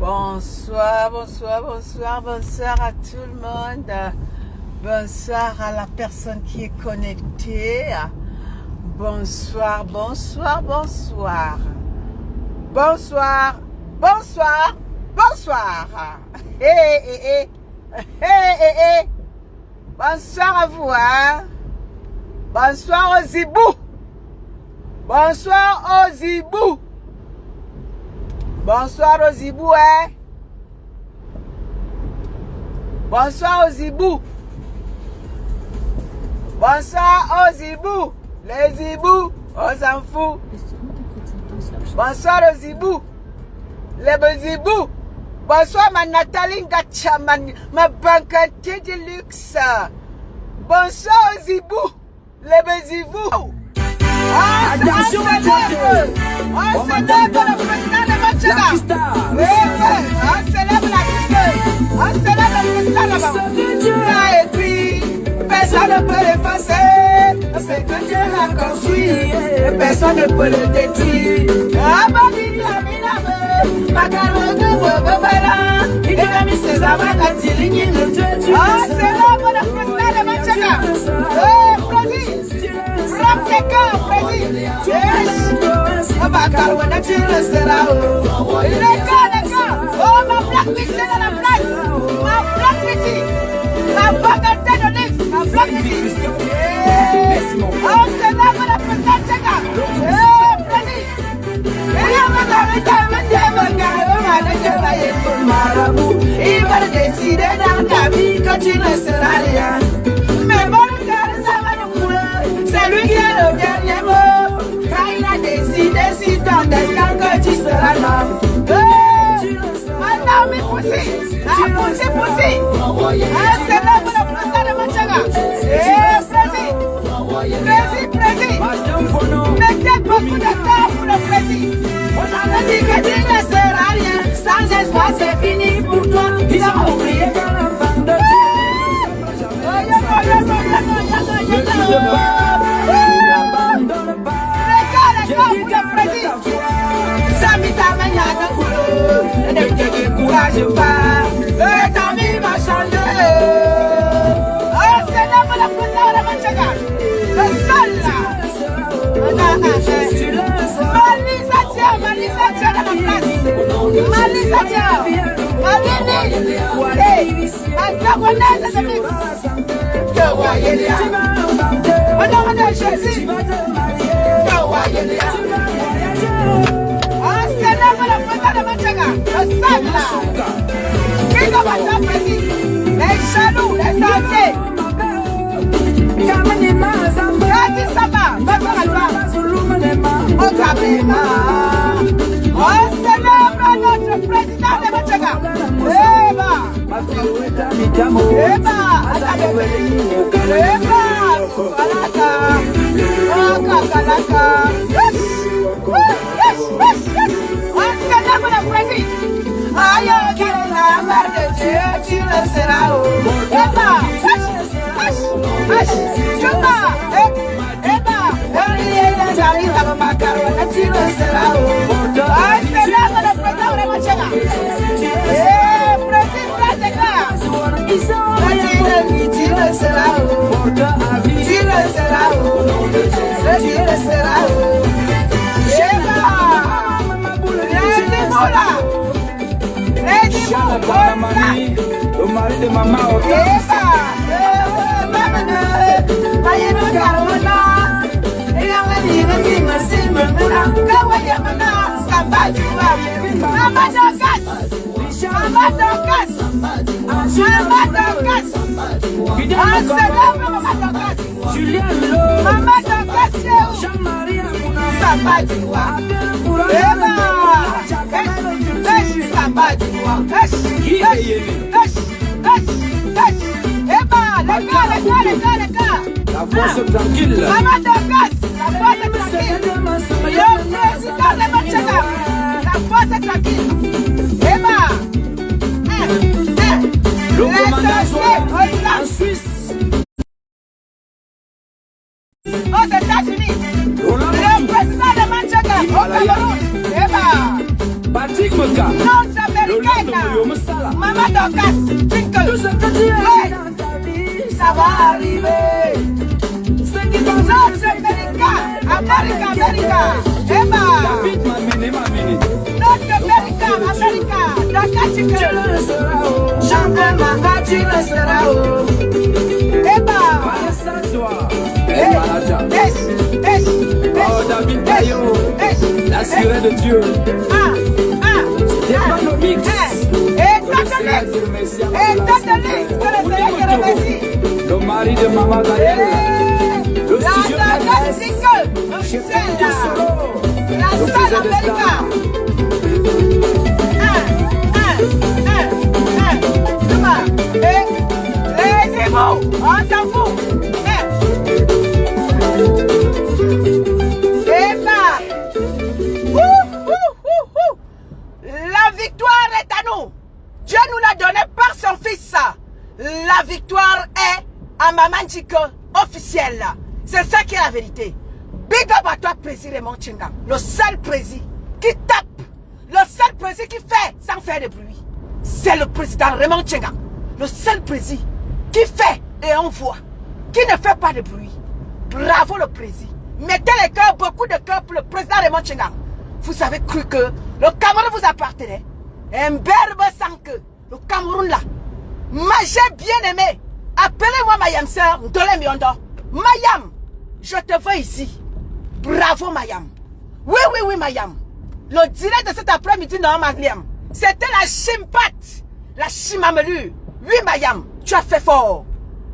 Bonsoir, bonsoir, bonsoir, bonsoir à tout le monde. Bonsoir à la personne qui est connectée. Bonsoir, bonsoir, bonsoir. Bonsoir, bonsoir, bonsoir. Hé. Bonsoir à vous, hein. Bonsoir aux hibous. Bonsoir aux hibous. Bonsoir aux hibous, hein. Bonsoir aux hibous. Bonsoir aux hibous. Les hibous, on s'en fout. Bonsoir aux hibous. Les hibous. Bonsoir ma Nathalie Ngacha, ma banquette de luxe. Bonsoir aux hibous. Les hibous. Attention, on célèbre le président de Manchega. On célèbre la président de Manchega. Et puis, personne ne peut l'effacer. C'est que Dieu l'a construit. Et personne ne peut le détruire. On célèbre le président de Manchega. Oh, ma black bitch est dans la place. Ma black bitch. Ma baguette de luxe. Ma black bitch. Oh, c'est là que la présidente Tchega. Il va décider dans ta vie que tu ne seras rien. Mais bon, c'est lui qui a le dernier mot. Quand il a décidé si ton destin que tu seras l'homme. Maintenant, mais poussi. Poussi. C'est là pour le président de Manchega. Président. Mettez beaucoup de temps pour le président. On a dit que tu ne seras rien. Sans espoir, c'est fini pour toi. Ils ont oublié que l'enfant de Dieu. Courage pas, ta vie va changer. Oh, c'est là pour la présidente de Manchega. Le sol là. Malisa tient dans la place. Malisa tient. Malini. Hey, antagoniste de mix. Que voyez là. On a Jésus. Que voyez là. Oh, c'est là pour la présidente de Manchega. Le sol là. Qui va battre le président? Les jaloux, les sorciers. Kati Saba, on célèbre notre président de Manchega. On célèbre le président. Aïe, qui est la mère de Dieu, tu le seras. Le mari de maman la force tranquille. Maman Dorcas, la force tranquille. Le président de Manchega, la force tranquille. Le commandant en Suisse. Aux États-Unis. Le président de Manchega au Cameroun. Patrick Meka. Non, africaine. Maman Dorcas, Twinkle. Tout ce que tu es dans ta vie, ça va arriver. Ce qui va North America, America, America. Emma. David m'a mené. North America, America. Dorcas, Tu Twinkle. le seras, oh. Champagne, ma tu le seras, oh. Emma. Pas s'asseoir. Et Malaja. Oh, David Bayo, la sirène de Dieu. Stéphanomix. Le mari de Maman Gaëlle. Le studio MS. Chez Franck Solo. La Le salle faisait des America. stars. Les émots, on s'en fout. La victoire est à nous. Dieu nous l'a donné par son fils. La victoire est à Maman Djiko officielle. C'est ça qui est la vérité. Big up à toi, président Raymond Tchenga. Le seul président qui tape, le seul président qui fait sans faire de bruit. C'est le président Raymond Tchenga. Le seul président qui fait et on voit, qui ne fait pas de bruit. Bravo le président. Mettez les cœurs, beaucoup de cœurs pour le président Raymond Tchenga. Vous avez cru que le Cameroun vous appartenait. Un berbe sans que le Cameroun là. J'ai bien aimé. Appelez-moi Mayam sœur, Ndolé Miondo. Mayam, je te veux ici. Bravo Mayam. Oui Mayam. Le direct de cet après-midi, non Mariam. C'était la chimpate, la chimamelure. Oui Mayam, tu as fait fort.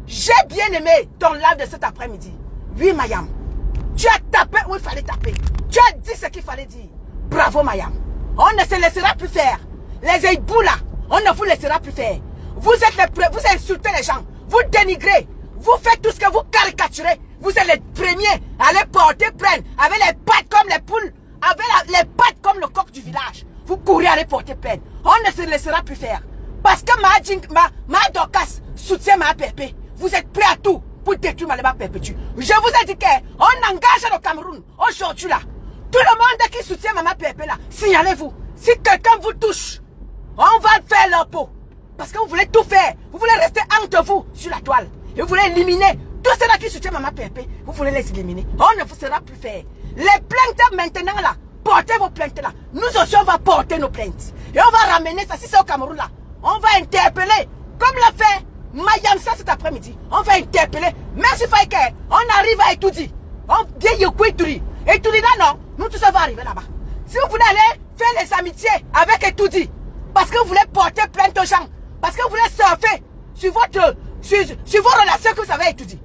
J'ai bien aimé ton live de cet après-midi. Oui Mayam. Tu as tapé où il fallait taper. Tu as dit ce qu'il fallait dire. Bravo Mayam. On ne se laissera plus faire. Les éboux là, on ne vous laissera plus faire. Vous êtes vous insultez les gens. Vous dénigrez. Vous faites tout ce que vous caricaturez. Vous êtes les premiers à les porter plainte. Avec les pattes comme les poules. Avec les pattes comme le coq du village. Vous courez à les porter plainte. On ne se laissera plus faire. Parce que ma Dorcas soutient ma pépé. Vous êtes prêts à tout pour détruire ma perpétue. Je vous ai dit qu'on engage le Cameroun aujourd'hui là. Tout le monde qui soutient Maman Pépé là, signalez-vous. Si quelqu'un vous touche, on va faire leur peau. Parce que vous voulez tout faire. Vous voulez rester entre vous sur la toile. Et vous voulez éliminer tous ceux-là qui soutiennent Maman Pépé. Vous voulez les éliminer. On ne vous sera plus faire. Les plaintes maintenant là, portez vos plaintes là. Nous aussi on va porter nos plaintes. Et on va ramener ça. Si c'est au Cameroun là, on va interpeller. Comme l'a fait Mayam ça cet après-midi. On va interpeller. Merci Faïke. On arrive à Etoudi. On vient Yokouitouri. Etoudi là non. Nous tous on va arriver là-bas. Si vous voulez aller faire les amitiés avec Etoudi, parce que vous voulez porter plainte aux gens, parce que vous voulez surfer sur vos relations que vous avez Etoudi.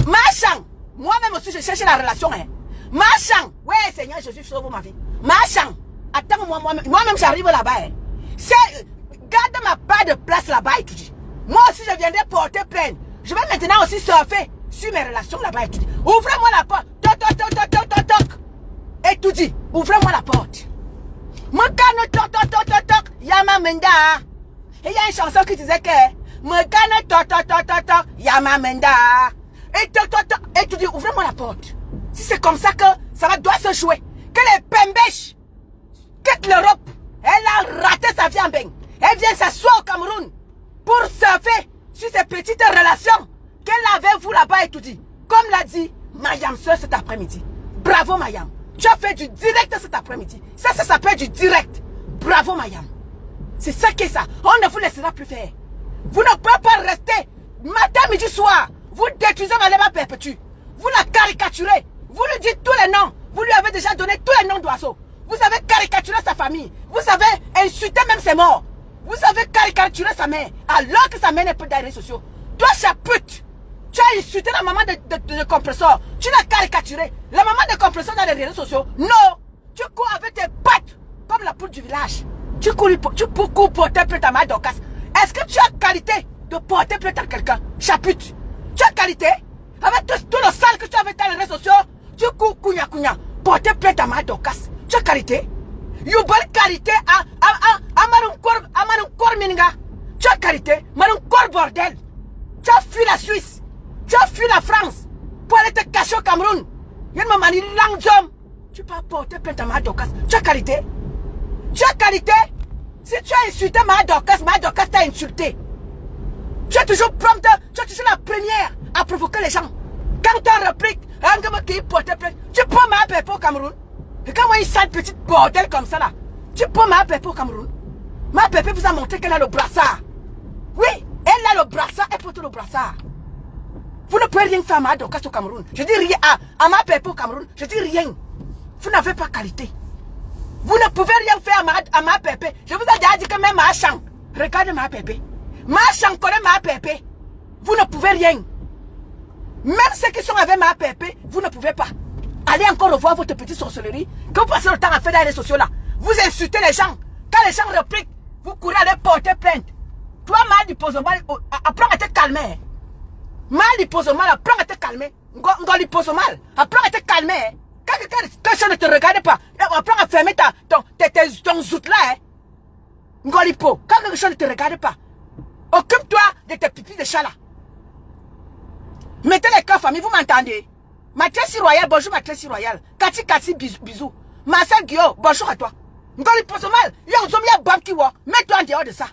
Marchand, moi-même aussi je cherche la relation. Hein. Marchand, ouais Seigneur Jésus sauve ma vie. Marchand, attends-moi, moi-même j'arrive là-bas. Hein. Garde ma part de place là-bas Etoudi. Moi aussi je viendrai porter plainte. Je vais maintenant aussi surfer sur mes relations là-bas Etoudi. Ouvrez-moi la porte. Toc, toc, toc, toc, toc, toc, toc. Etoudi, ouvrez-moi la porte. Mekane toc, toc, toc, toc, toc. Yama Menda. Et il y a une chanson qui disait que Mekane toc, toc, toc, toc, toc. Yama Menda. Et toc, toc, toc. Etoudi, ouvrez-moi la porte. Si c'est comme ça que ça doit se jouer. Que les Pembèches quittent l'Europe. Elle a raté sa vie en bain. Elle vient s'asseoir au Cameroun pour surfer sur ces petites relations qu'elle avait vous là-bas Etoudi. Comme l'a dit Mayam Soeur cet après-midi. Bravo Mayam. Tu as fait du direct cet après-midi. Ça s'appelle du direct. Bravo Mayam. C'est ça qui est ça. On ne vous laissera plus faire. Vous ne pouvez pas rester matin, midi, soir. Vous détruisez ma perpétue. Vous la caricaturez. Vous lui dites tous les noms. Vous lui avez déjà donné tous les noms d'oiseaux. Vous avez caricaturé sa famille. Vous avez insulté même ses morts. Vous avez caricaturé sa mère. Alors que sa mère n'est pas dans les réseaux sociaux. Toi, chapute. Tu as insulté la maman de compresseur. Tu l'as caricaturé. La maman de compresseur dans les réseaux sociaux. Non. Tu cours avec tes pattes comme la poule du village. Tu cours porter plainte à ma Dorcas. Est-ce que tu as qualité de porter plainte à quelqu'un? Chapute. Tu as qualité? Avec tout le sale que tu as avec dans les réseaux sociaux. Tu cours kounya porter plainte à ma Dorcas. Tu as qualité? You bonne qualité à Marunkor Mininga. Tu as qualité? Marunkor bordel. Tu as fui la Suisse. Tu as fui la France pour aller te cacher au Cameroun. Il y a une maman langzom. Tu peux porter plainte à ma Dorcas. Tu as qualité? Tu as qualité? Si tu as insulté ma Dorcas t'a insulté. Tu es toujours prompte, tu es toujours la première à provoquer les gens. Quand tu as réplique, un gars qui porte plainte, tu prends ma pépé au Cameroun. Et quand moi, une sale petite bordel comme ça là, tu prends ma pépé au Cameroun. Ma pépé vous a montré qu'elle a le brassard. Oui, elle a le brassard, elle porte le brassard. Vous ne pouvez rien faire à ma Dorcas au Cameroun. Je dis rien à ma pépé au Cameroun. Je dis rien. Vous n'avez pas qualité. Vous ne pouvez rien faire à ma pépé. Je vous ai déjà dit que même ma chambre. Regardez ma pépé. Ma chambre connaît ma pépé. Vous ne pouvez rien. Même ceux qui sont avec ma pépé, vous ne pouvez pas. Allez encore revoir votre petite sorcellerie. Que vous passez le temps à faire dans les sociaux là. Vous insultez les gens. Quand les gens répliquent, vous courez à les porter plainte. Toi, mal liposomal, apprends à te calmer. Mal liposomal, apprends à te calmer. Ngo liposomal, apprends à te calmer. Quand quelqu'un ne te regarde pas, apprends à fermer ton zout là. Ngolipo, quand quelque chose ne te regarde pas, occupe-toi de tes pipis de chat là. Mettez les cœurs famille, vous m'entendez? Matrice Royale, bonjour Matrice Royale. Kati, bisous. Marcel Guillaume, bonjour à toi. Ngolipo Somal, y'a Bob qui voit. Mets-toi en dehors de ça.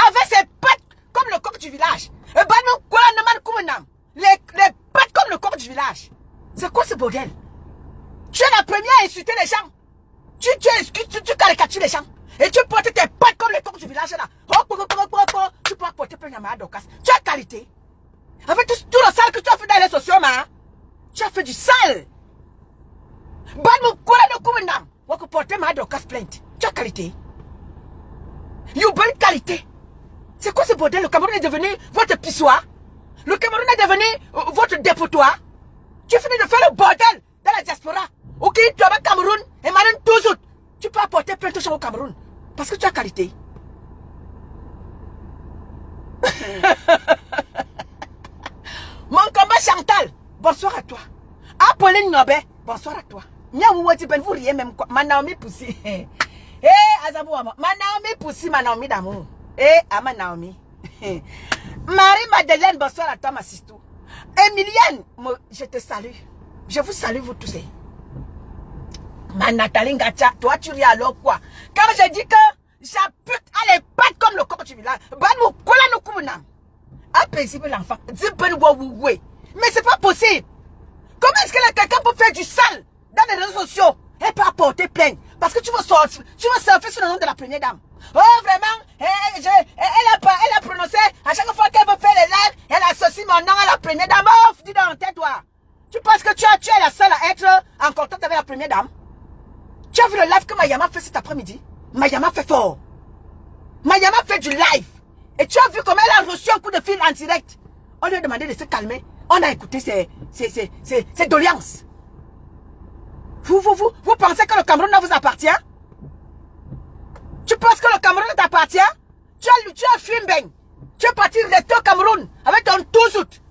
Avec ses pattes comme le coq du village. Les pattes comme le coq du village. C'est quoi ce bordel? Tu es la première à insulter les gens. Tu caricatures les gens. Et tu portes tes pattes comme le coq du village là. Tu peux porter plein de Dorcas. Tu as qualité. Avec tout le sale que tu as fait dans les sociaux, tu as fait du sale. On peut porter ma Dorcas plainte. Tu as qualité. You bonne qualité. C'est quoi ce bordel? Le Cameroun est devenu votre pissoir. Le Cameroun est devenu votre dépotoir. Tu finis de faire le bordel dans la diaspora. Ok, tu vas au Cameroun et maintenant toujours. Tu peux apporter plein de choses au Cameroun. Parce que tu as qualité. Mon combat Chantal, bonsoir à toi. Apolline Nobé, bonsoir à toi. Vous riez même quoi. Ma Naomi Poussi. Azabou, ma Naomi Poussi, ma Naomi d'amour. Ma Naomi. Marie-Madeleine, bonsoir à toi, ma sistou. Emilienne, je te salue. Je vous salue, vous tous. Ma Nathalie Ngacha, toi tu ris alors quoi? Quand je dis que j'appuie à les pattes comme le coq du village, paisible l'enfant. Mais c'est pas possible. Comment est-ce que quelqu'un peut faire du sale dans les réseaux sociaux et pas porter plainte? Parce que tu veux surfer sur le nom de la première dame. Oh vraiment, elle a prononcé à chaque fois qu'elle veut faire les lives, elle associe mon nom à la première dame. Oh, dis donc, tais-toi. Tu penses que tu es la seule à être en contact avec la première dame? Tu as vu le live que Mayama fait cet après-midi? Mayama fait fort. Mayama fait du live. Et tu as vu comment elle a reçu un coup de fil en direct. On lui a demandé de se calmer. On a écouté ses doléances. Vous pensez que le Cameroun ne vous appartient? Tu penses que le Cameroun t'appartient? Tu as fui un beigne. Tu es parti rester au Cameroun avec ton tout zout.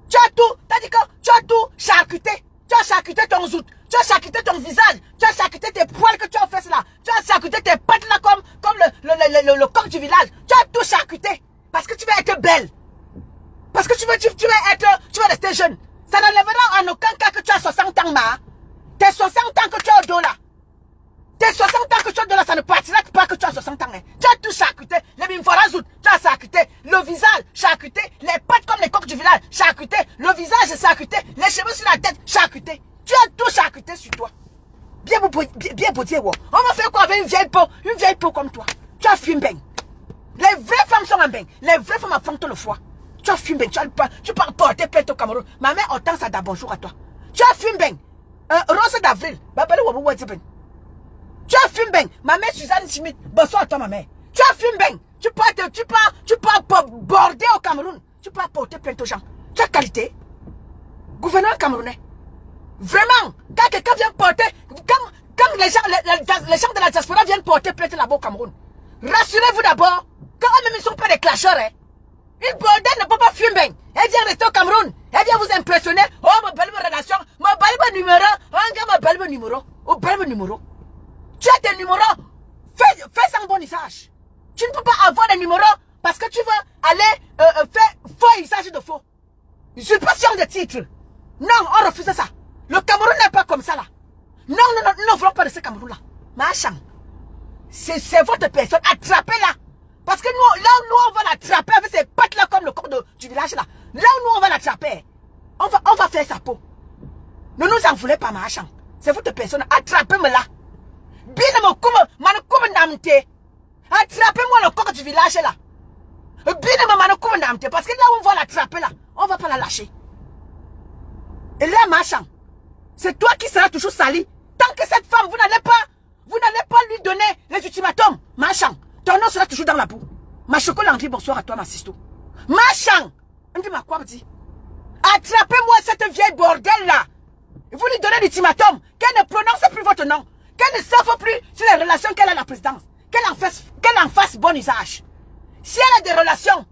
Tu as tout, t'as dit que tu as tout charcuté. Tu as charcuté ton zout. Tu as charcuté ton visage. Tu as charcuté tes poils que tu as fait là. Tu as charcuté tes pattes là comme le coq du village. Tu as tout charcuté. Parce que tu vas être belle. Parce que tu vas rester jeune. Ça n'enlèvera en aucun cas que tu as 60 ans, ma. Tes 60 ans que tu as au dos là. Tes 60 ans que tu as au dos là, ça ne partira pas que tu as 60 ans. Hein. Tu as tout charcuté. Les bimforazout, tu as charcuté. Le visage, charcuté. Les pattes comme les coqs du village, charcuté. Le visage, charcuté. Les cheveux sur la tête, charcuté. Tu as tout charcuté sur toi. Bien boudier, wow. On va faire quoi avec une vieille peau comme toi? Tu as fumé beigne. Les vraies femmes sont en beigne. Les vraies femmes affrontent le foie. Tu as fumé beigne. Tu peux porter plainte au Cameroun. Ma mère, autant ça d'abord bonjour à toi. Tu as fumé beigne. Rose d'avril. Tu as fumé beigne. Ma mère Suzanne Schmidt. Bonsoir à toi, ma mère. Tu as fumé beigne. Tu peux border au Cameroun. Tu peux apporter plainte aux gens. Tu as qualité. Gouverneur camerounais. Vraiment, quand quelqu'un vient porter, quand les gens de la diaspora viennent porter plainte là-bas au Cameroun, rassurez-vous d'abord, quand eux-mêmes ils ne sont pas des clasheurs, hein. Une bordel ne peut pas fumer. Elle vient rester au Cameroun, elle vient vous impressionner. Oh, ma belle relation, ma belle numéro, ma belle numéro. Tu as des numéros, fais sans bon usage. Tu ne peux pas avoir des numéros parce que tu veux aller faire faux usage de faux. Usurpation de titre. Non, on refuse ça. Le Cameroun Cameroun là. Machin. C'est votre personne. Attrapez-la. Parce que nous, là où nous, on va l'attraper avec ces pattes là comme le corps du village là. Là où nous, on va l'attraper. On va faire sa peau. Ne nous en voulez pas, machin. C'est votre personne. Attrapez-moi là. Attrapez-moi le corps du village là. Parce que là où on va l'attraper là, on va pas la lâcher. Et là, machin, c'est toi qui seras toujours sali. Tant que cette femme, vous n'allez pas lui donner les ultimatums. Machin, ton nom sera toujours dans la boue. Ma chocolat, on dit bonsoir à toi, ma sisto. Machin, on dit ma quoi, me dit. Attrapez-moi cette vieille bordel là. Vous lui donnez l'ultimatum, qu'elle ne prononce plus votre nom, qu'elle ne sache plus sur les relations qu'elle a à la présidence, qu'elle en fasse bon usage. Si elle a des relations,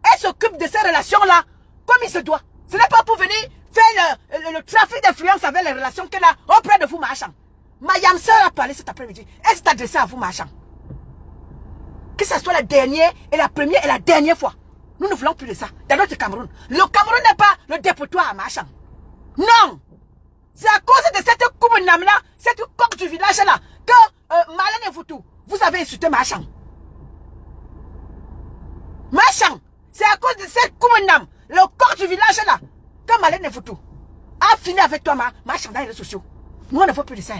elle s'occupe de ces relations-là comme il se doit. Ce n'est pas pour venir faire le trafic d'influence avec les relations qu'elle a auprès de vous, machin. Mayam Sœur a parlé cet après-midi. Elle s'est adressée à vous, machin. Que ce soit la dernière et la première et la dernière fois. Nous ne voulons plus de ça dans notre Cameroun. Le Cameroun n'est pas le dépotoir, machin. Non. C'est à cause de cette coupe-nam-là, cette coque du village-là, que Malène et Foutou, vous avez insulté machin. Machin. C'est à cause de cette coupe-nam, le coq du village-là, que Malène et Foutou a fini avec toi, machin, dans les réseaux sociaux. Nous, on ne veut plus de ça.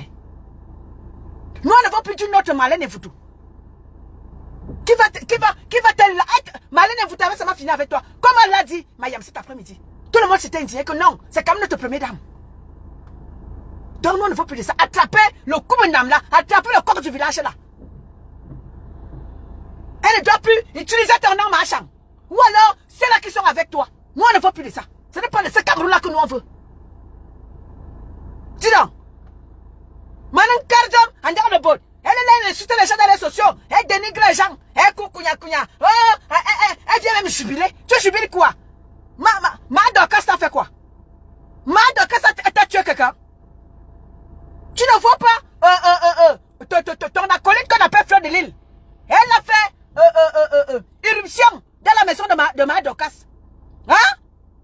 Nous, on ne veut plus d'une autre Malène et Foutou. Qui va te... Malène et Foutou avait seulement fini avec toi. Comme elle l'a dit, Mayam, cet après-midi. Tout le monde s'était indigné que non, c'est comme notre première dame. Donc, nous, on ne veut plus de ça. Attrapez le coupe-nam là, attrapez le coq du village là. Elle ne doit plus utiliser ton nom, machin. Ou alors, c'est là qui sont avec toi. Nous, on ne veut plus de ça. Ce n'est pas de ce Cameroun-là que nous, on veut. Dis donc. Manon Kardom, en dehors de bout. Elle est là, elle insulte les gens dans les sociaux. Elle dénigre les gens. Elle coucounya. Oh, elle vient même jubiler. Tu jubiles quoi? Ma Dorcas t'a fait quoi? Ma Dorcas t'a tué quelqu'un? Tu ne vois pas ton acolyte qu'on appelle Fleur de Lille. Elle a fait irruption dans la maison de ma Dorcas. Hein?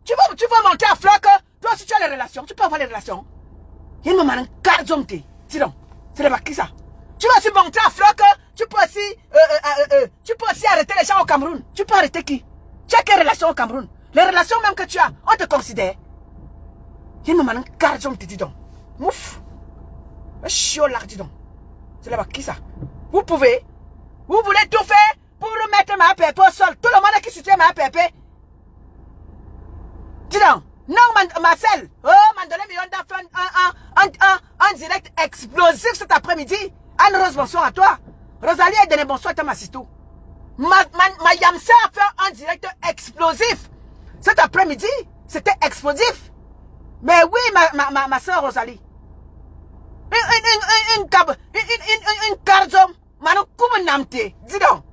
Tu vas monter à Fleur que toi aussi tu as les relations. Tu peux avoir les relations. Il me manque 4 hommes. Dis donc, c'est le qui ça? Tu vas aussi monter à Fleur que tu peux aussi arrêter les gens au Cameroun. Tu peux arrêter qui? Tu as quelle relation au Cameroun? Les relations même que tu as, on te considère. Il me manque 4 hommes, dis donc. Ouf. Chiot là, dis donc. C'est là-bas qui ça? Vous pouvez. Vous voulez tout faire pour remettre ma pépé au sol. Tout le monde qui soutient ma pépé. Dis donc. Non, Marcel. Oh, Mandolé Million d'affaires. Un direct explosif cet après-midi. Anne-Rose, bonsoir à toi. Rosalie a donné bonsoir à toi, ma sisto. Ma Yamsa a fait un direct explosif. Cet après-midi, c'était explosif. Mais oui, ma soeur Rosalie. Une cardom. Manu kumunamte. Dis donc.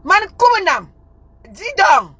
Manu kumunam. Dis donc.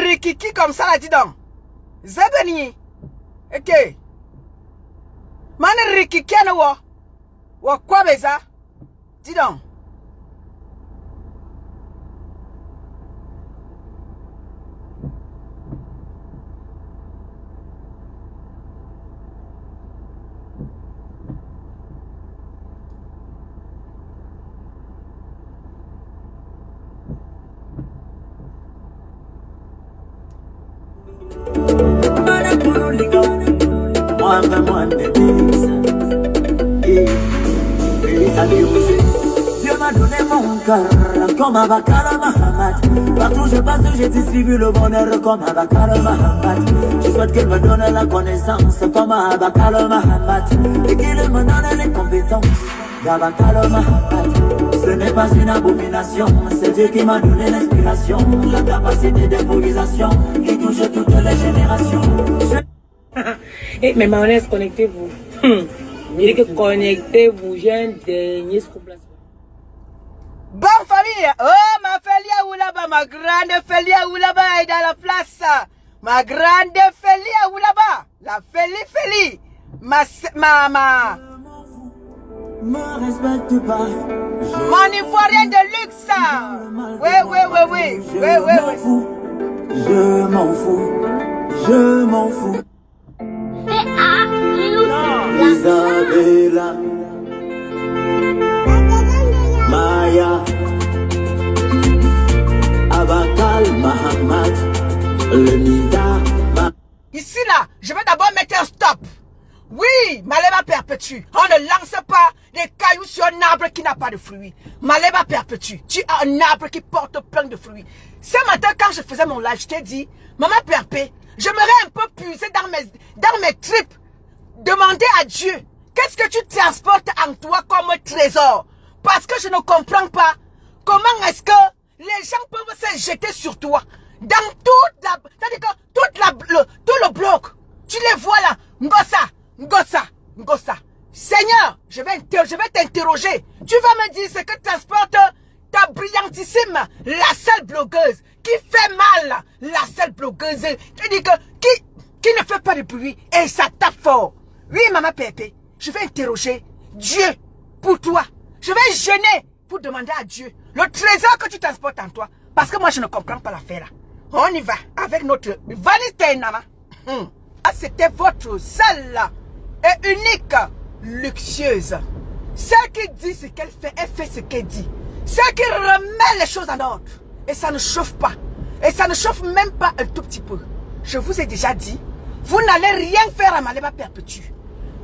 Rikiki comme ça là, dis donc. Zebeni. Ok. Man rikiki na wa quoi beza? Dis donc. vraiment des Dieu m'a donné mon cœur comme Abakar Mahamat. Partout je passe, je distribue le bonheur comme Abakar Mahamat. Je souhaite qu'il me donne la connaissance comme Abakar Mahamat. Et qu'il me donne les compétences d'Abakar Mahamat. Ce n'est pas une abomination, c'est Dieu qui m'a donné l'inspiration, la capacité d'improvisation qui touche toutes les générations. Mais mayonnaise, connectez-vous. Je dis que connectez-vous, j'ai un dernier scoop là. Bon famille, oh ma Félia Oulaba, ma grande Félia Oulaba est dans la place. Ma grande Félia Oulaba, la Féli, ma Me respecte pas. mon ivoirien de luxe. Oui. Je m'en fous. Je m'en fous. Isabella, Maya, Abakar Mahamat, le Nida. Ici là, je vais d'abord mettre un stop. Oui, Malema perpétue. On ne lance pas des cailloux sur un arbre qui n'a pas de fruits. Malema perpétue. Tu as un arbre qui porte plein de fruits. Ce matin, quand je faisais mon live, je t'ai dit, Maman Perpé, j'aimerais un peu puiser dans mes tripes. Demander à Dieu, qu'est-ce que tu transportes en toi comme trésor? Parce que je ne comprends pas comment est-ce que les gens peuvent se jeter sur toi. Dans tout le bloc. Tu les vois là. Ngossa. Seigneur, je vais t'interroger. Tu vas me dire ce que transporte ta brillantissime, la seule blogueuse qui fait mal, la seule blogueuse. Tu dis que qui ne fait pas de bruit et ça tape fort. Oui, Maman Pépé, je vais interroger Dieu pour toi. Je vais gêner pour demander à Dieu le trésor que tu transportes en toi. Parce que moi, je ne comprends pas l'affaire là. On y va avec notre valise Tainama. C'était votre seule et unique luxueuse. Celle qui dit ce qu'elle fait, elle fait ce qu'elle dit. Celle qui remet les choses en ordre. Et ça ne chauffe pas. Et ça ne chauffe même pas un tout petit peu. Je vous ai déjà dit, vous n'allez rien faire à Malema Perpétue.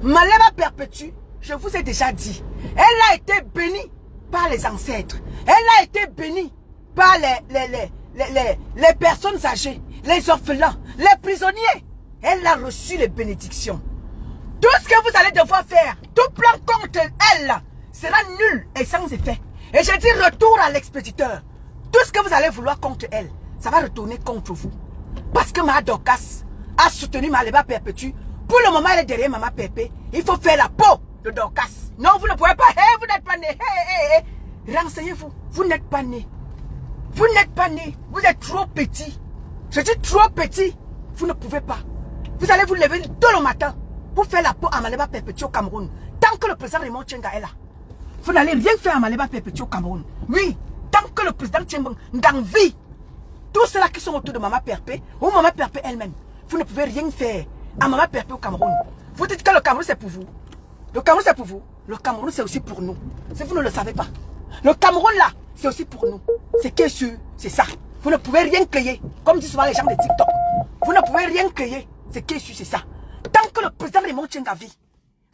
Malema Perpétue, je vous ai déjà dit, elle a été bénie par les ancêtres. Elle a été bénie par les personnes âgées, les orphelins, les prisonniers. Elle a reçu les bénédictions. Tout ce que vous allez devoir faire, tout plan contre elle, sera nul et sans effet. Et je dis retour à l'expéditeur. Tout ce que vous allez vouloir contre elle, ça va retourner contre vous. Parce que ma Dorcas a soutenu Malema Perpétue. Pour le moment, elle est derrière Maman Pépé. Il faut faire la peau de Dorcas. Non, vous ne pouvez pas. Hey, vous n'êtes pas né. Hey. Renseignez-vous. Vous n'êtes pas né. Vous n'êtes pas né. Vous êtes trop petit. Je dis trop petit. Vous ne pouvez pas. Vous allez vous lever tôt le matin pour faire la peau à Malema Perpétue au Cameroun. Tant que le président Raymond Tchenga est là. Vous n'allez rien faire à Malema Perpétue au Cameroun. Oui, tant que le président Tchenga vit. Tous ceux-là qui sont autour de Maman Perpé ou Maman Perpé elle-même, vous ne pouvez rien faire à Maman Perpé au Cameroun. Vous dites que le Cameroun c'est pour vous. Le Cameroun c'est pour vous. Le Cameroun c'est aussi pour nous. Si vous ne le savez pas. Le Cameroun là, c'est aussi pour nous. C'est que sûr, c'est ça. Vous ne pouvez rien créer. Comme disent souvent les gens de TikTok. Vous ne pouvez rien créer. C'est que sûr, c'est ça. Tant que le président Raymond Tchenga vit,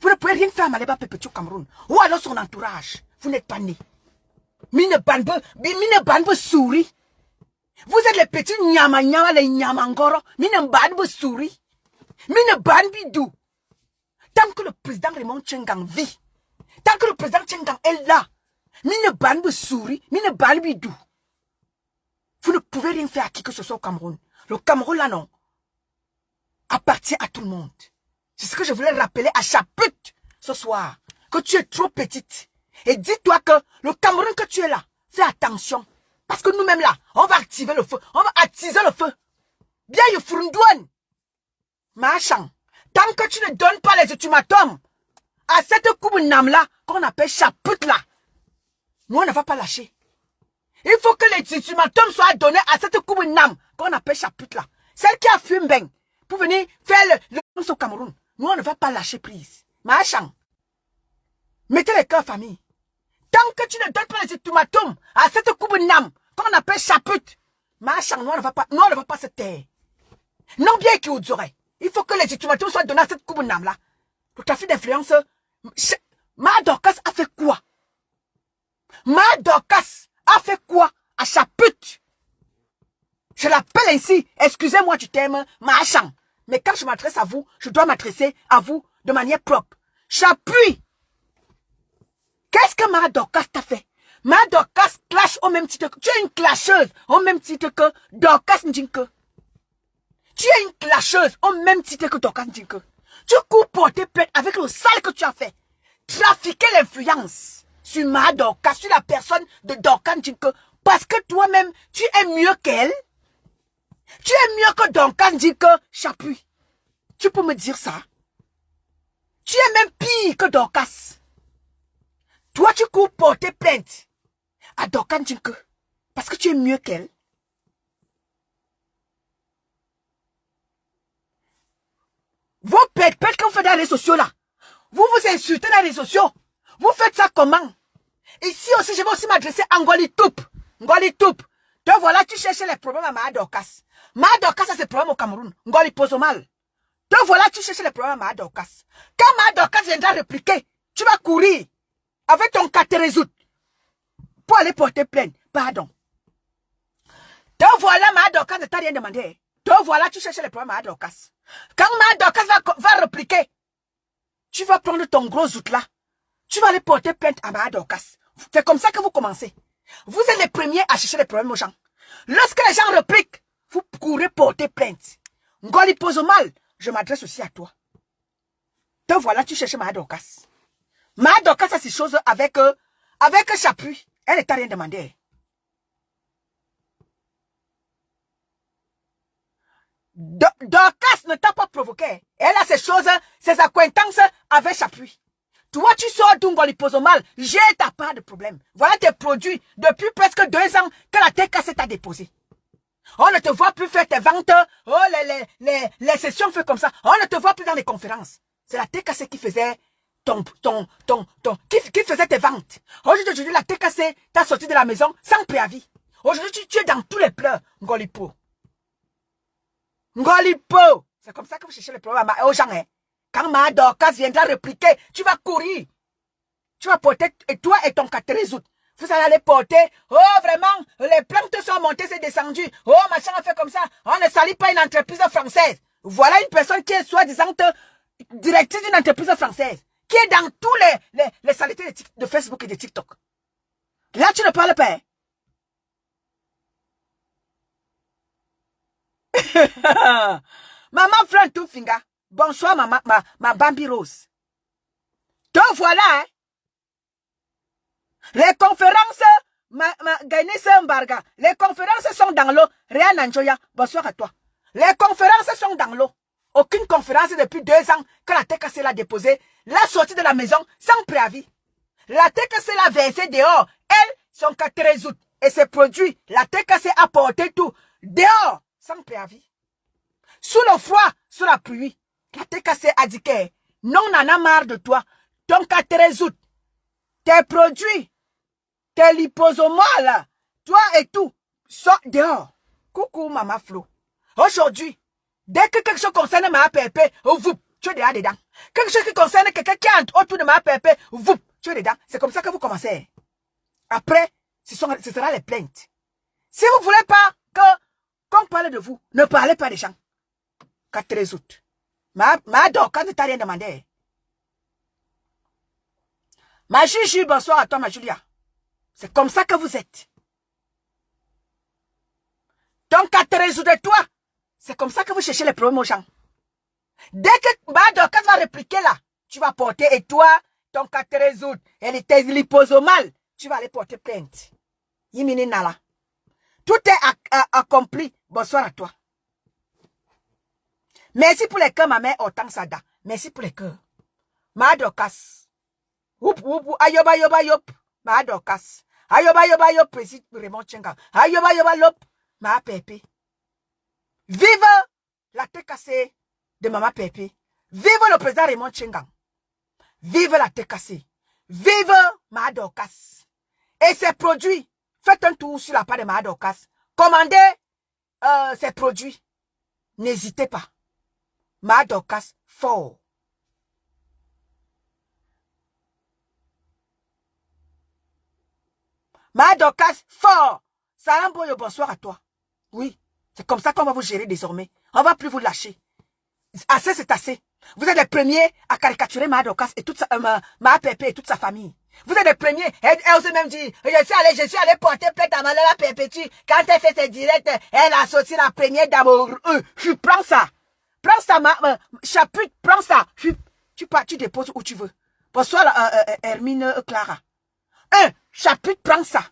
vous ne pouvez rien faire à Malema Perpétue au Cameroun. Ou alors son entourage. Vous n'êtes pas né. Mine banbe souris. Vous êtes les petits nyama, les nyamangoro. Mine banbe souris. Mine banbidou. Tant que le président Raymond Tchenga vit, tant que le président Tchenga est là, mine banbe souris, mine banbidou. Vous ne pouvez rien faire à qui que ce soit au Cameroun. Le Cameroun là non appartient à tout le monde. C'est ce que je voulais rappeler à Chaput ce soir. Que tu es trop petite. Et dis-toi que le Cameroun que tu es là, fais attention. Parce que nous-mêmes là, on va activer le feu. On va attiser le feu. Bien, il faut une douane. Machin. Tant que tu ne donnes pas les ultimatums à cette coupe nam là, qu'on appelle Chaput là, nous on ne va pas lâcher. Il faut que les ultimatums soient donnés à cette coupe nam, qu'on appelle Chaput là. Celle qui a fumé ben, pour venir faire le au Cameroun. Nous, on ne va pas lâcher prise. Machin. Mettez les cœurs famille. Tant que tu ne donnes pas les ultimatums à cette coupe nam, qu'on appelle Chaput, machin, nous, on ne va pas se taire. Non bien qu'il vous aurait. Il faut que les ultimatums soient donnés à cette coupe nam là. le trafic d'influence. Ma Dorcas a fait quoi? Ma Dorcas a fait quoi à Chaput? Je l'appelle ainsi. Excusez-moi du terme, marchand. Mais quand je m'adresse à vous, je dois m'adresser à vous de manière propre. J'appuie. Qu'est-ce que Ma Dorcas t'a fait? Ma Dorcas clash au même titre que... Tu es une clasheuse au même titre que Dorcas Ndjinke. Tu es une clasheuse au même titre que Dorcas Ndjinke. Tu cours porter plainte avec le sale que tu as fait. Trafiquer l'influence sur Ma Dorcas, sur la personne de Dorcas Ndjinke. Parce que toi-même, tu es mieux qu'elle. Tu es mieux que Dorcas Ndjinke, Chapuis. Tu peux me dire ça? Tu es même pire que Dorcas. Toi, tu cours porter plainte à Dorcas Ndjinke parce que tu es mieux qu'elle. Vos pètes que vous faites dans les réseaux sociaux là, vous vous insultez dans les réseaux sociaux. Vous faites ça comment? Ici aussi, je vais aussi m'adresser à Ngoli Toup. Ngoli Toup. Donc voilà, tu cherches les problèmes à Ma Dorcas. Ma Dorcas a ses problèmes au Cameroun. Ngoli pose mal. Donc voilà, tu cherches les problèmes à Ma Dorcas. Quand Ma Dorcas viendra répliquer, tu vas courir avec ton cas te résoudre pour aller porter plainte. Pardon. Donc voilà, Ma Dorcas ne t'a rien demandé. Donc voilà, tu cherches les problèmes à Ma Dorcas. Quand Ma Dorcas va répliquer, tu vas prendre ton gros zout là. Tu vas aller porter plainte à Ma Dorcas. C'est comme ça que vous commencez. Vous êtes les premiers à chercher les problèmes aux gens. Lorsque les gens répliquent, vous courez porter plainte. Ngoli pose mal. Je m'adresse aussi à toi. Donc voilà, tu cherches Ma Dorcas. Ma Dorcas a ces choses avec Chapuis. Elle ne t'a rien demandé. Dorcas ne t'a pas provoqué. Elle a ces choses, ses acquaintances avec Chapuis. Toi, tu sors d'Ungoli Pozomal, j'ai ta part de problème. Voilà tes produits depuis presque 2 ans que la TKC t'a déposé. On ne te voit plus faire tes ventes. Oh, les sessions fait comme ça. On ne te voit plus dans les conférences. C'est la TKC qui faisait qui faisait tes ventes. Aujourd'hui, la TKC t'a sorti de la maison sans préavis. Aujourd'hui, tu es dans tous les pleurs. Ngolipo. Ngolipo. C'est comme ça que vous cherchez les problèmes aux gens, hein. Quand Ma Dorcas viendra répliquer, tu vas courir. Tu vas porter, et toi et ton 14 août. Vous allez aller porter, oh vraiment, les plantes sont montées, c'est descendu. Oh, machin a fait comme ça. On ne salit pas une entreprise française. Voilà une personne qui est soi-disant directrice d'une entreprise française. Qui est dans tous les saletés de Facebook et de TikTok. Là, tu ne parles pas. Maman Franck Toufinga. Bonsoir, ma Bambi Rose. Donc voilà, hein. Les conférences, Gainese Mbarga, les conférences sont dans l'eau. Réa Nanjoya, bonsoir à toi. Les conférences sont dans l'eau. Aucune conférence depuis 2 ans que la TKC l'a déposée, l'a sortie de la maison sans préavis. La TKC l'a versé dehors. Elle, son 14 août. Et ses produits, la TKC a porté tout dehors sans préavis. Sous le froid, sous la pluie. La TKC a dit que non, on en a marre de toi. Ton 14 août, tes produits, tes liposomes, toi et tout, sort dehors. Coucou, Maman Flo. Aujourd'hui, dès que quelque chose concerne ma APP, vous, tu es dedans. Quelque chose qui concerne quelqu'un qui est autour de ma APP, vous, tu es dedans. C'est comme ça que vous commencez. Après, ce sera les plaintes. Si vous ne voulez pas qu'on parle de vous, ne parlez pas des gens. 14 août. Ma Dorcas ne t'a rien demandé. Ma Juju, bonsoir à toi, ma Julia. C'est comme ça que vous êtes. Donc, 14 août de toi, c'est comme ça que vous cherchez les problèmes aux gens. Dès que Ma Dorcas va répliquer là, tu vas porter, et toi, ton 14 août, elle était liposomal, tu vas aller porter plainte. Yimini Nala. Tout est accompli. Bonsoir à toi. Merci pour les cœurs, ma mère Otang Sada. Merci pour les cœurs. Ma Dorcas. Oup, oup, ayoba, yoba, yop. Ma Dorcas. Ayoba, yoba, yop, président Raymond Tchenga. Ayoba, yoba, lop. Ma Pépé. Vive la TKC de Maman Pépé. Vive le président Raymond Tchenga. Vive la TKC. Vive Ma Dorcas. Et ses produits. Faites un tour sur la page de Ma Dorcas. Commandez ses produits. N'hésitez pas. Ma Dorcas fort. Ma Dorcas, fort. Salam Boyo, bonsoir à toi. Oui, c'est comme ça qu'on va vous gérer désormais. On va plus vous lâcher. Assez, c'est assez. Vous êtes les premiers à caricaturer Ma Dorcas et toute sa, Ma Pépé et toute sa famille. Vous êtes les premiers. Elle aussi même dit, je suis allé porter plainte à Malela Perpétue. Quand elle fait ses directs, elle a sorti la première dame. Je prends ça. Prends ça, chapitre, prends ça. Tu déposes où tu veux. Bonsoir, Hermine Clara. Chapitre, prends ça.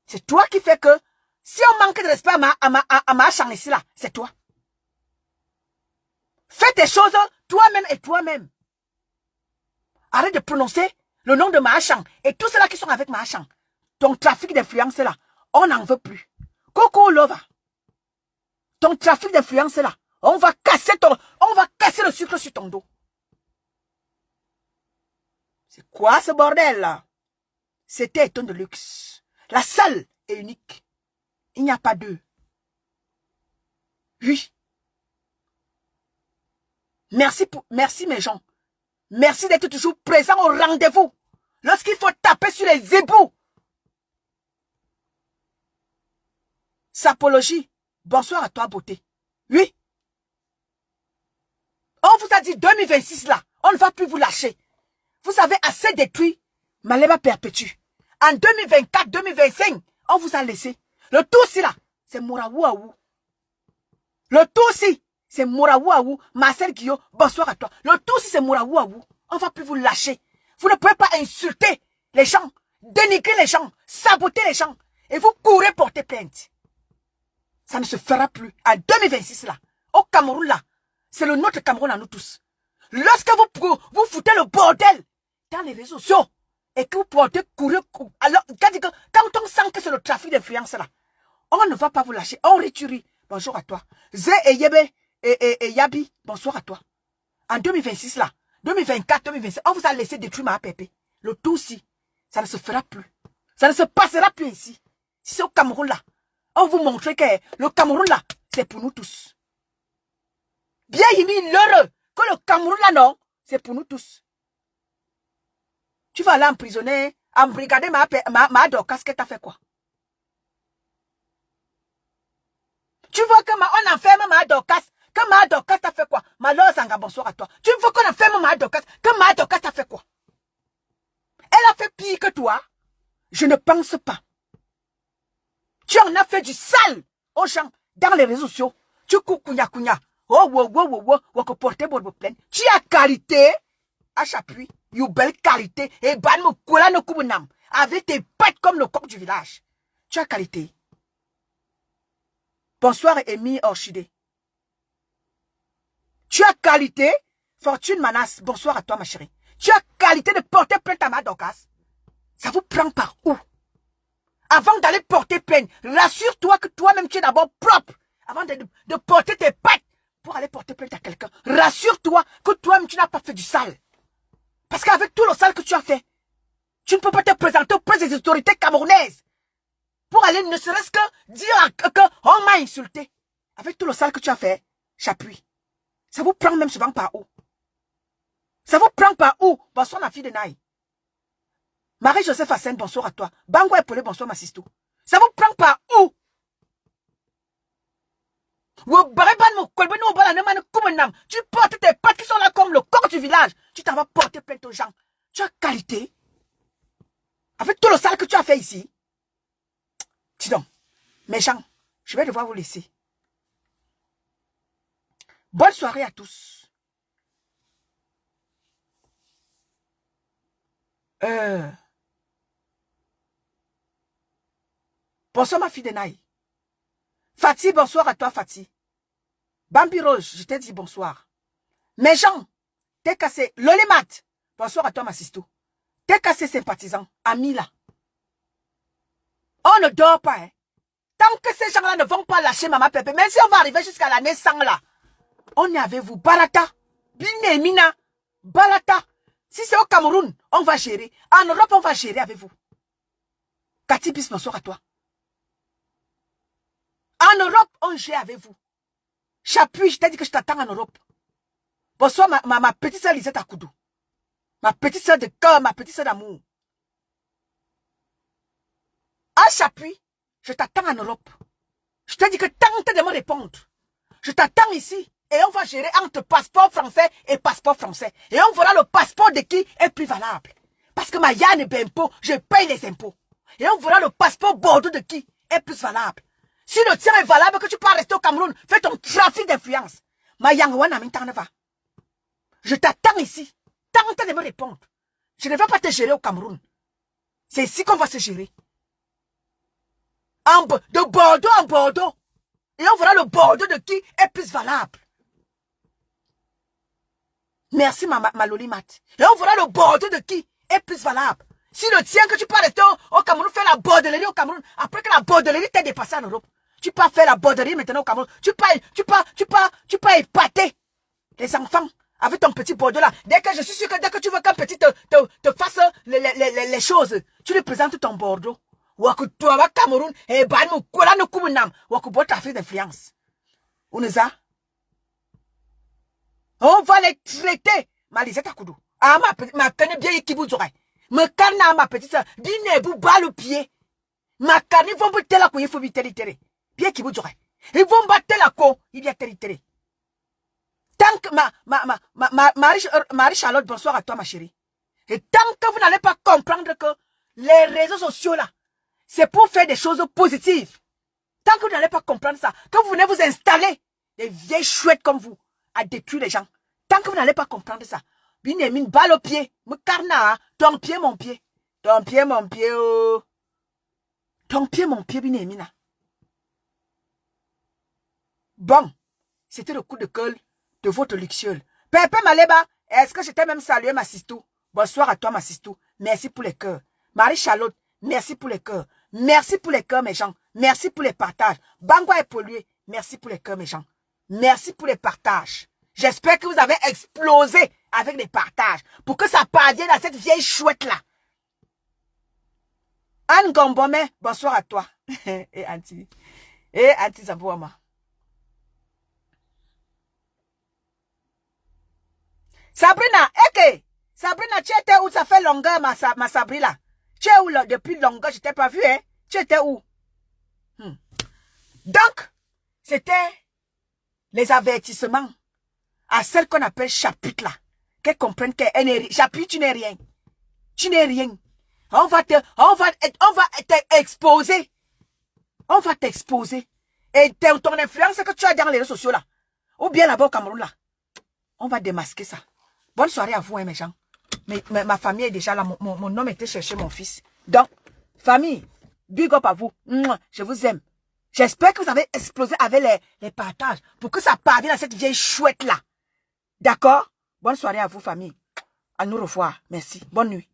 C'est toi qui fais que, si on manque de respect à ma chambre ici là, c'est toi. Fais tes choses toi-même et toi-même. Arrête de prononcer le nom de Mahachang et tous ceux-là qui sont avec Mahachang. Ton trafic d'influence là, on n'en veut plus. Coco Lova. Ton trafic d'influence là, on va casser le sucre sur ton dos. C'est quoi ce bordel là? C'était étonne de luxe. La seule et unique. Il n'y a pas deux. Oui. Merci mes gens. Merci d'être toujours présents au rendez-vous. Lorsqu'il faut taper sur les ébouts. Sapologie. Bonsoir à toi, beauté. Oui. On vous a dit 2026 là. On ne va plus vous lâcher. Vous avez assez détruit Malema Perpétue. En 2024, 2025, on vous a laissé. Le tout aussi là, c'est Mouraouaou. Le tout aussi, c'est Mouraouaou. Marcel Guillaume, bonsoir à toi. Le tout aussi, c'est Mouraouaou. On va plus vous lâcher. Vous ne pouvez pas insulter les gens, dénigrer les gens, saboter les gens. Et vous courez porter plainte. Ça ne se fera plus. En 2026 là, au Cameroun là, c'est le nôtre Cameroun à nous tous. Lorsque vous foutez le bordel dans les réseaux sociaux et que vous portez courir, alors quand on sent que c'est le trafic d'influence là, on ne va pas vous lâcher. On retue. Bonjour à toi. Zé et Yebe et Yabi, bonsoir à toi. En 2026 là, 2024, 2025, on vous a laissé détruire ma pépé. Le tout aussi, ça ne se fera plus. Ça ne se passera plus ici. Si c'est au Cameroun là, on vous montre que le Cameroun là, c'est pour nous tous. Bien Yimi, l'heureux que le Cameroun là non, c'est pour nous tous. Tu vas aller emprisonner, embrigader ma Dorcas, que t'as fait quoi? Tu veux que on enferme ma Dorcas, que ma Dorcas t'a fait quoi? Malheur Zanga, bonsoir à toi. Tu veux qu'on enferme ma Dorcas, que ma Dorcas t'a fait quoi? Elle a fait pire que toi? Je ne pense pas. Tu en as fait du sale aux gens dans les réseaux sociaux. Tu coucounya. Que porter bonne plaine. Tu as qualité à chapuis. You belle qualité. Et ban me kola no kubunam. Avec tes pattes comme le coq du village. Tu as qualité. Bonsoir, Amy Orchidée. Tu as qualité. Fortune Manas. Bonsoir à toi, ma chérie. Tu as qualité de porter plainte à ma Dorcas. Ça vous prend par où? Avant d'aller porter plainte, rassure-toi que toi-même tu es d'abord propre. Avant de porter tes pattes pour aller porter plainte à quelqu'un. Rassure-toi que toi-même tu n'as pas fait du sale. Parce qu'avec tout le sale que tu as fait, tu ne peux pas te présenter auprès des autorités camerounaises. Pour aller ne serait-ce que dire qu'on m'a insulté. Avec tout le sale que tu as fait, j'appuie. Ça vous prend même souvent par où? Ça vous prend par où? Bonsoir ma fille de Naï. Marie-Joseph Hassen, bonsoir à toi. Bango Epolé, bonsoir ma sisto. Ça vous prend par où? Tu portes tes pattes qui sont là comme le corps du village. Tu t'en vas porter plainte aux gens. Tu as qualité. Avec tout le sale que tu as fait ici. Dis donc, mes gens, je vais devoir vous laisser. Bonne soirée à tous. Bonsoir ma fille de Naï. Fatih, bonsoir à toi Fatih. Bambi Rose, je t'ai dit bonsoir. Mes gens, t'es cassé. Lolimat, bonsoir à toi ma sisto. T'es cassé sympathisant. Ami là. On ne dort pas. Hein. Tant que ces gens-là ne vont pas lâcher Maman Pépé, même si on va arriver jusqu'à l'année 100 là, on est avec vous. Barata, Biné, Mina, Barata. Si c'est au Cameroun, on va gérer. En Europe, on va gérer avec vous. Cathy Bis, bonsoir à toi. En Europe, on gère avec vous. J'appuie, je t'ai dit que je t'attends en Europe. Bonsoir ma petite soeur Lisette Akoudou. Ma petite soeur de cœur, ma petite soeur d'amour. Chapuis, je t'attends en Europe. Je te dis que tente de me répondre. Je t'attends ici. Et on va gérer entre passeport français et passeport français. Et on verra le passeport de qui est plus valable. Parce que ma yann est impôt, je paye les impôts. Et on verra le passeport Bordeaux de qui est plus valable. Si le tien est valable, que tu peux rester au Cameroun, fais ton trafic d'influence. Ma yann wana va. Je t'attends ici. Tente de me répondre. Je ne vais pas te gérer au Cameroun. C'est ici qu'on va se gérer. De Bordeaux en Bordeaux. Et on verra le Bordeaux de qui est plus valable. Merci ma Lolimat. Et on verra le Bordeaux de qui est plus valable. Si le tien que tu peux rester au Cameroun, faire la bordellerie au Cameroun, après que la bordellerie t'ait dépassé en Europe, tu peux faire la bordellerie maintenant au Cameroun. Tu peux épater les enfants avec ton petit Bordeaux là. Je suis sûr que dès que tu veux qu'un petit te fasse les choses, tu lui présentes ton Bordeaux. Waku toi Cameroun et banu kola no kubunam waku bot trafic d'influence. Uneza. On va les traiter. Maliseta Koudou. Ah ma canne bien équipée d'oreille. Me carna ma petite soeur. Dine vous bas le pied. Ma canne vont botter la couille, il faut vite territoire. Bien qui vous d'oreille. Ils vont battre la co, il y a territoire. Tant que Marie Charlotte, bonsoir à toi ma chérie. Et tant que vous n'allez pas comprendre que les réseaux sociaux là, c'est pour faire des choses positives. Tant que vous n'allez pas comprendre ça, que vous venez vous installer, des vieilles chouettes comme vous, à détruire les gens. Tant que vous n'allez pas comprendre ça, une balle au pied, me carna, ton pied, mon pied. Ton pied, mon pied, oh. Ton pied, mon pied, Binémina. Bon, c'était le coup de gueule de votre luxueuse. Pepe Maleba, est-ce que je t'ai même salué, ma sistou? Bonsoir à toi, ma sistou. Merci pour les cœurs. Marie-Charlotte, merci pour les cœurs. Merci pour les cœurs, mes gens. Merci pour les partages. Bangwa est pollué. Merci pour les cœurs, mes gens. Merci pour les partages. J'espère que vous avez explosé avec les partages pour que ça parvienne à cette vieille chouette-là. Anne Gombome, bonsoir à toi. Et Anti. Et Anti Zabouama. Sabrina, ok. Sabrina, tu étais où? Ça fait longueur, ma Sabrina. Tu es où là? Depuis longtemps, je t'ai pas vu, hein? Tu étais où? Donc, c'était les avertissements à celle qu'on appelle chapitre là. Qu'elle comprenne qu'elle n'est rien. Chapitre, tu n'es rien. Tu n'es rien. On va t'exposer. On va t'exposer. Et ton influence que tu as dans les réseaux sociaux là. Ou bien là-bas au Cameroun là. On va démasquer ça. Bonne soirée à vous, hein, mes gens. Mais ma famille est déjà là. Mon homme était chercher mon fils. Donc, famille, big up à vous. Je vous aime. J'espère que vous avez explosé avec les partages pour que ça parvienne à cette vieille chouette là. D'accord? Bonne soirée à vous, famille. À nous revoir. Merci. Bonne nuit.